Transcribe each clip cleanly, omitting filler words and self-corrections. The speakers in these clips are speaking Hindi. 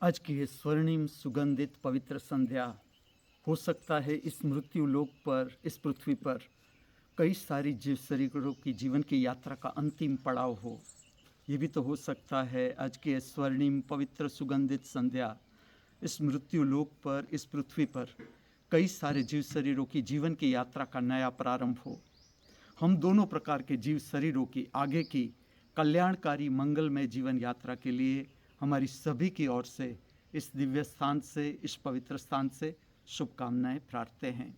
आज की ये स्वर्णिम सुगंधित पवित्र संध्या, हो सकता है इस मृत्यु लोक पर, इस पृथ्वी पर कई सारी जीव शरीरों की जीवन की यात्रा का अंतिम पड़ाव हो। ये भी तो हो सकता है आज की ये स्वर्णिम पवित्र सुगंधित संध्या, इस मृत्यु लोक पर, इस पृथ्वी पर कई सारे जीव शरीरों की जीवन की यात्रा का नया प्रारंभ हो। हम दोनों प्रकार के जीव शरीरों की आगे की कल्याणकारी मंगलमय जीवन यात्रा के लिए हमारी सभी की ओर से इस दिव्य स्थान से, इस पवित्र स्थान से शुभकामनाएं प्रार्थते हैं।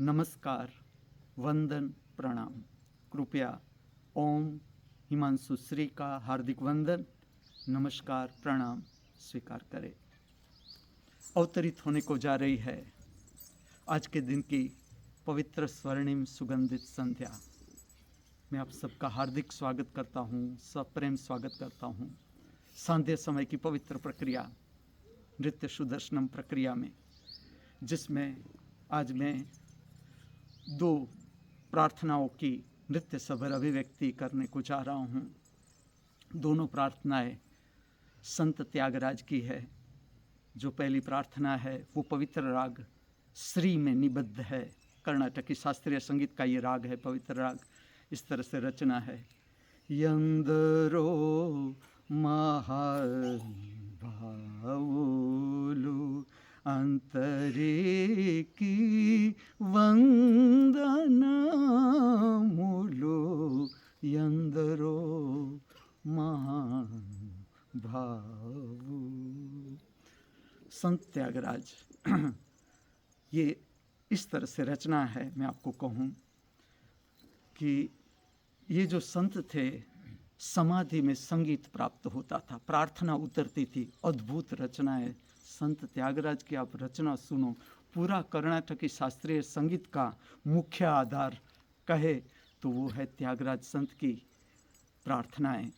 नमस्कार, वंदन, प्रणाम। कृपया ओम हिमांशु श्री का हार्दिक वंदन, नमस्कार, प्रणाम स्वीकार करें। अवतरित होने को जा रही है आज के दिन की पवित्र स्वर्णिम सुगंधित संध्या। मैं आप सबका हार्दिक स्वागत करता हूँ, सप्रेम स्वागत करता हूँ सांध्य समय की पवित्र प्रक्रिया, नृत्य सुदर्शनम प्रक्रिया में, जिसमें आज मैं 2 प्रार्थनाओं की नृत्य सभर अभिव्यक्ति करने को जा रहा हूँ। दोनों प्रार्थनाएं संत त्यागराज की है। जो पहली प्रार्थना है वो पवित्र राग श्री में निबद्ध है। कर्नाटकी शास्त्रीय संगीत का ये राग है, पवित्र राग। इस तरह से रचना है। यंदरो महाभावुलु अंतरिकी वंदनमुलु यंदरो महाभावु। संत त्यागराज ये इस तरह से रचना है। मैं आपको कहूँ कि ये जो संत थे, समाधि में संगीत प्राप्त होता था, प्रार्थना उतरती थी। अद्भुत रचना है संत त्यागराज की। आप रचना सुनो। पूरा कर्नाटकी शास्त्रीय संगीत का मुख्य आधार कहे तो वो है त्यागराज संत की प्रार्थनाएं।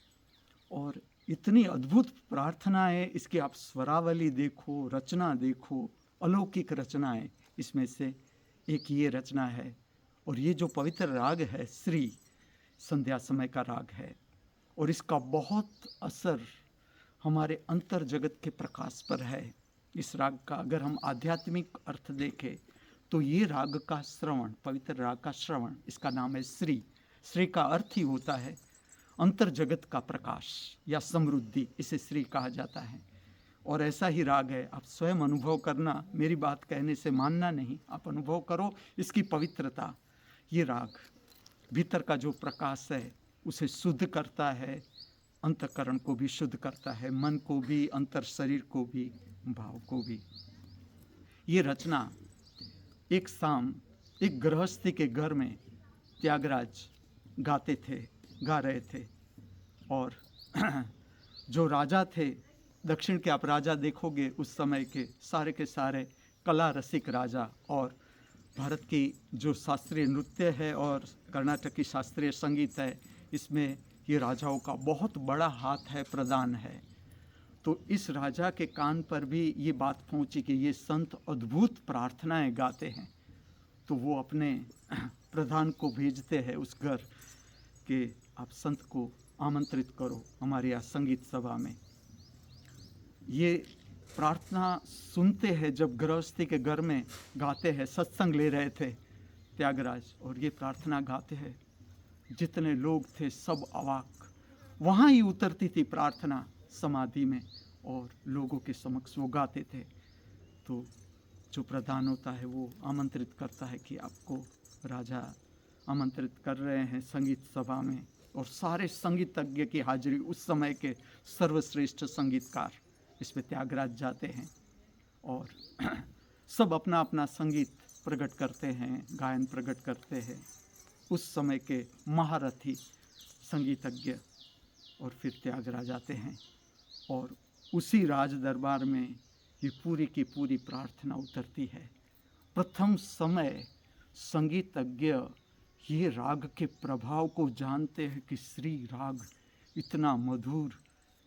और इतनी अद्भुत प्रार्थनाएं, इसकी आप स्वरावली देखो, रचना देखो, अलौकिक रचनाएं। इसमें से एक ये रचना है। और ये जो पवित्र राग है श्री, संध्या समय का राग है और इसका बहुत असर हमारे अंतर जगत के प्रकाश पर है। इस राग का अगर हम आध्यात्मिक अर्थ देखें तो ये राग का श्रवण, पवित्र राग का श्रवण, इसका नाम है श्री, श्री का अर्थ ही होता है अंतर जगत का प्रकाश या समृद्धि, इसे श्री कहा जाता है। और ऐसा ही राग है, आप स्वयं अनुभव करना, मेरी बात कहने से मानना नहीं, आप अनुभव करो इसकी पवित्रता। ये राग भीतर का जो प्रकाश है उसे शुद्ध करता है, अंतःकरण को भी शुद्ध करता है, मन को भी, अंतर शरीर को भी, भाव को भी। ये रचना एक शाम एक गृहस्थी के घर में त्यागराज गाते थे, गा रहे थे। और जो राजा थे दक्षिण के, आप राजा देखोगे उस समय के सारे कला रसिक राजा, और भारत की जो शास्त्रीय नृत्य है और कर्नाटक की शास्त्रीय संगीत है, इसमें ये राजाओं का बहुत बड़ा हाथ है, प्रदान है। तो इस राजा के कान पर भी ये बात पहुंची कि ये संत अद्भुत प्रार्थनाएं गाते हैं। तो वो अपने प्रधान को भेजते हैं उस घर कि आप संत को आमंत्रित करो हमारे यहाँ संगीत सभा में। ये प्रार्थना सुनते हैं जब गृहस्थी के घर में गाते हैं, सत्संग ले रहे थे त्यागराज, और ये प्रार्थना गाते हैं। जितने लोग थे सब अवाक, वहाँ ही उतरती थी प्रार्थना समाधि में, और लोगों के समक्ष वो गाते थे। तो जो प्रधान होता है वो आमंत्रित करता है कि आपको राजा आमंत्रित कर रहे हैं संगीत सभा में, और सारे संगीतज्ञ की हाजिरी, उस समय के सर्वश्रेष्ठ संगीतकार इसमें त्यागराज जाते हैं, और सब अपना अपना संगीत प्रकट करते हैं, गायन प्रकट करते हैं, उस समय के महारथी संगीतज्ञ। और फिर त्यागराज आते हैं, और उसी राज दरबार में ये पूरी की पूरी प्रार्थना उतरती है। प्रथम समय संगीतज्ञ ये राग के प्रभाव को जानते हैं कि श्री राग इतना मधुर,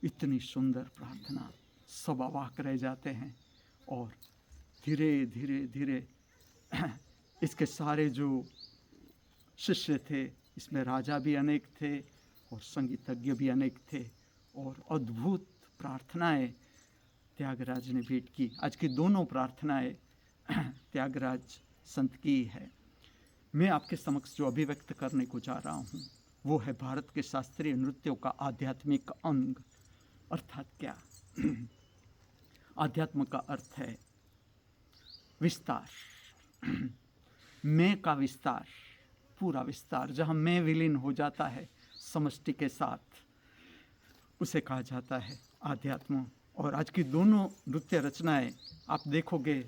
इतनी सुंदर प्रार्थना, सब अवाक रह जाते हैं। और धीरे धीरे धीरे इसके सारे जो शिष्य थे, इसमें राजा भी अनेक थे और संगीतज्ञ भी अनेक थे, और अद्भुत प्रार्थनाएं त्यागराज ने भेंट की। आज की दोनों प्रार्थनाएं त्यागराज संत की है। मैं आपके समक्ष जो अभिव्यक्त करने को जा रहा हूँ वो है भारत के शास्त्रीय नृत्यों का आध्यात्मिक अंग। अर्थात क्या? आध्यात्म का अर्थ है विस्तार, मैं का विस्तार, पूरा विस्तार, जहाँ मैं विलीन हो जाता है समष्टि के साथ, उसे कहा जाता है आध्यात्म। और आज की दोनों नृत्य रचनाएं आप देखोगे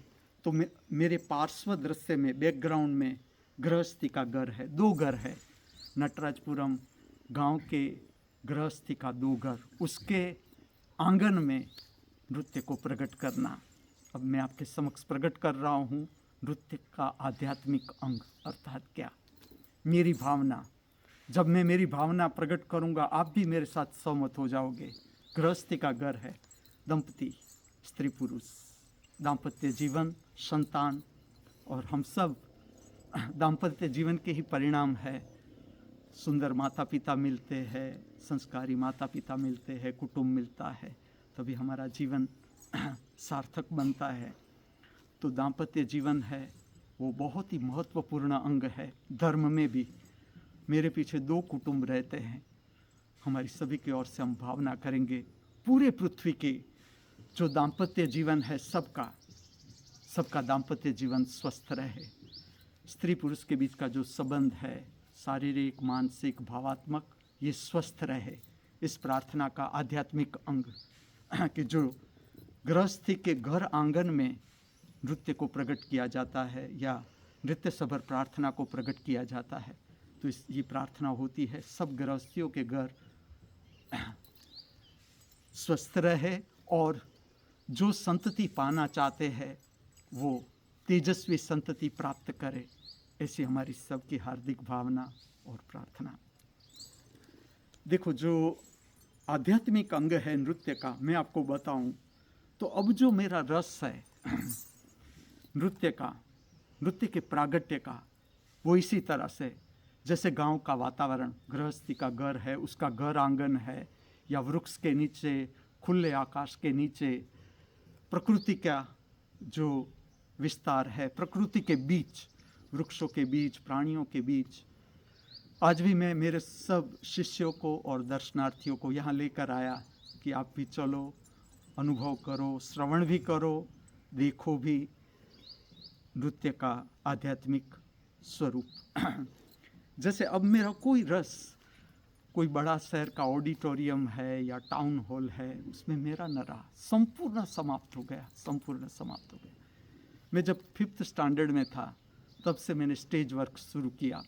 तो मेरे पार्श्व दृश्य में, बैकग्राउंड में गृहस्थी का घर है, दो घर है, नटराजपुरम गांव के गृहस्थी का दो घर, उसके आंगन में नृत्य को प्रकट करना। अब मैं आपके समक्ष प्रकट कर रहा हूँ नृत्य का आध्यात्मिक अंग। अर्थात क्या? मेरी भावना। जब मैं मेरी भावना प्रकट करूँगा आप भी मेरे साथ सहमत हो जाओगे। गृहस्थी का घर है, दंपति, स्त्री पुरुष, दाम्पत्य जीवन, संतान, और हम सब दाम्पत्य जीवन के ही परिणाम है। सुंदर माता पिता मिलते हैं, संस्कारी माता पिता मिलते हैं, कुटुंब मिलता है, तभी हमारा जीवन सार्थक बनता है। तो दाम्पत्य जीवन है वो बहुत ही महत्वपूर्ण अंग है। धर्म में भी मेरे पीछे दो कुटुंब रहते हैं। हमारी सभी की ओर से हम भावना करेंगे पूरे पृथ्वी के जो दाम्पत्य जीवन है सबका दाम्पत्य जीवन स्वस्थ रहे। स्त्री पुरुष के बीच का जो संबंध है, शारीरिक, मानसिक, भावात्मक, ये स्वस्थ रहे। इस प्रार्थना का आध्यात्मिक अंग कि जो गृहस्थी के घर आंगन में नृत्य को प्रकट किया जाता है या नृत्य सभर प्रार्थना को प्रकट किया जाता है, तो ये प्रार्थना होती है सब गृहस्थियों के घर स्वस्थ रहे और जो संतति पाना चाहते हैं वो तेजस्वी संतति प्राप्त करे। ऐसी हमारी सबकी हार्दिक भावना और प्रार्थना। देखो, जो आध्यात्मिक अंग है नृत्य का, मैं आपको बताऊं तो अब जो मेरा रस है नृत्य का, नृत्य के प्रागट्य का, वो इसी तरह से जैसे गांव का वातावरण, गृहस्थी का घर है, उसका घर आंगन है, या वृक्ष के नीचे, खुले आकाश के नीचे, प्रकृति का जो विस्तार है, प्रकृति के बीच, वृक्षों के बीच, प्राणियों के बीच, आज भी मैं मेरे सब शिष्यों को और दर्शनार्थियों को यहाँ लेकर आया कि आप भी चलो, अनुभव करो, श्रवण भी करो, देखो भी नृत्य का आध्यात्मिक स्वरूप। जैसे अब मेरा कोई रस कोई बड़ा शहर का ऑडिटोरियम है या टाउन हॉल है, उसमें मेरा न रहा, संपूर्ण समाप्त हो गया, संपूर्ण समाप्त हो गया। मैं जब 5th स्टैंडर्ड में था तब से मैंने स्टेज वर्क शुरू किया।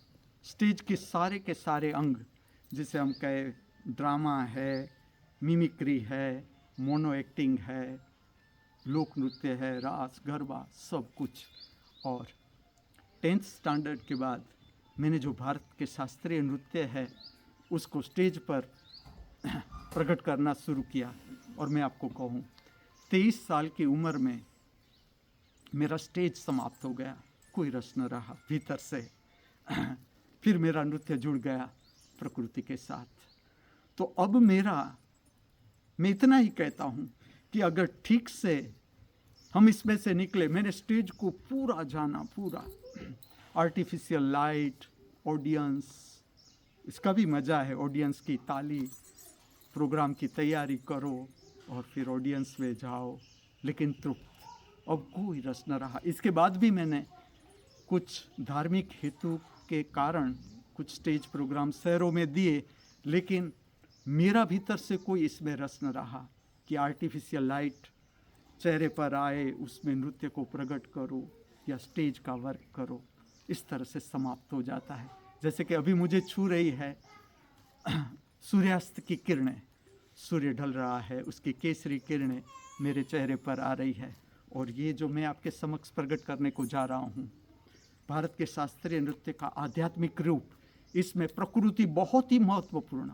स्टेज के सारे अंग, जिसे हम कहें ड्रामा है, मिमिक्री है, मोनो एक्टिंग है, लोक नृत्य है, रास गरबा, सब कुछ। और 10th स्टैंडर्ड के बाद मैंने जो भारत के शास्त्रीय नृत्य है उसको स्टेज पर प्रकट करना शुरू किया। और मैं आपको कहूँ 23 साल की उम्र में मेरा स्टेज समाप्त हो गया, कोई रस न रहा भीतर से। फिर मेरा नृत्य जुड़ गया प्रकृति के साथ। तो अब मैं इतना ही कहता हूँ कि अगर ठीक से हम इसमें से निकले, मैंने स्टेज को पूरा जाना, पूरा आर्टिफिशियल लाइट, ऑडियंस, इसका भी मज़ा है, ऑडियंस की ताली, प्रोग्राम की तैयारी करो और फिर ऑडियंस में जाओ, लेकिन तृप्त अब कोई रस न रहा। इसके बाद भी मैंने कुछ धार्मिक हेतु के कारण कुछ स्टेज प्रोग्राम शहरों में दिए, लेकिन मेरा भीतर से कोई इसमें रस न रहा कि आर्टिफिशियल लाइट चेहरे पर आए, उसमें नृत्य को प्रकट करो या स्टेज का वर्क करो। इस तरह से समाप्त हो जाता है। जैसे कि अभी मुझे छू रही है सूर्यास्त की किरणें, सूर्य ढल रहा है, उसकी केसरी किरणें मेरे चेहरे पर आ रही है। और ये जो मैं आपके समक्ष प्रकट करने को जा रहा हूँ, भारत के शास्त्रीय नृत्य का आध्यात्मिक रूप, इसमें प्रकृति बहुत ही महत्वपूर्ण,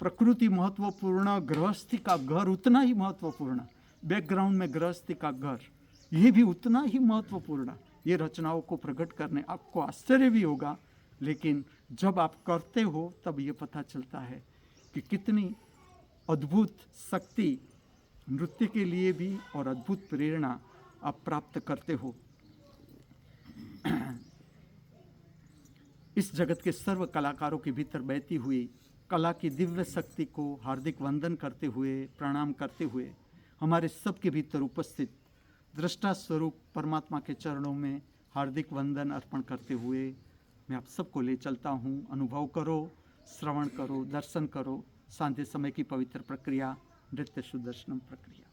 प्रकृति महत्वपूर्ण, गृहस्थी का घर उतना ही महत्वपूर्ण, बैकग्राउंड में गृहस्थी का घर ये भी उतना ही महत्वपूर्ण। ये रचनाओं को प्रकट करने आपको आश्चर्य भी होगा, लेकिन जब आप करते हो तब ये पता चलता है कि कितनी अद्भुत शक्ति नृत्य के लिए भी और अद्भुत प्रेरणा आप प्राप्त करते हो। इस जगत के सर्व कलाकारों के भीतर बहती हुई कला की दिव्य शक्ति को हार्दिक वंदन करते हुए, प्रणाम करते हुए, हमारे सबके भीतर उपस्थित दृष्टा स्वरूप परमात्मा के चरणों में हार्दिक वंदन अर्पण करते हुए मैं आप सबको ले चलता हूँ। अनुभव करो, श्रवण करो, दर्शन करो, सांध्य समय की पवित्र प्रक्रिया, नृत्य सुदर्शनम प्रक्रिया।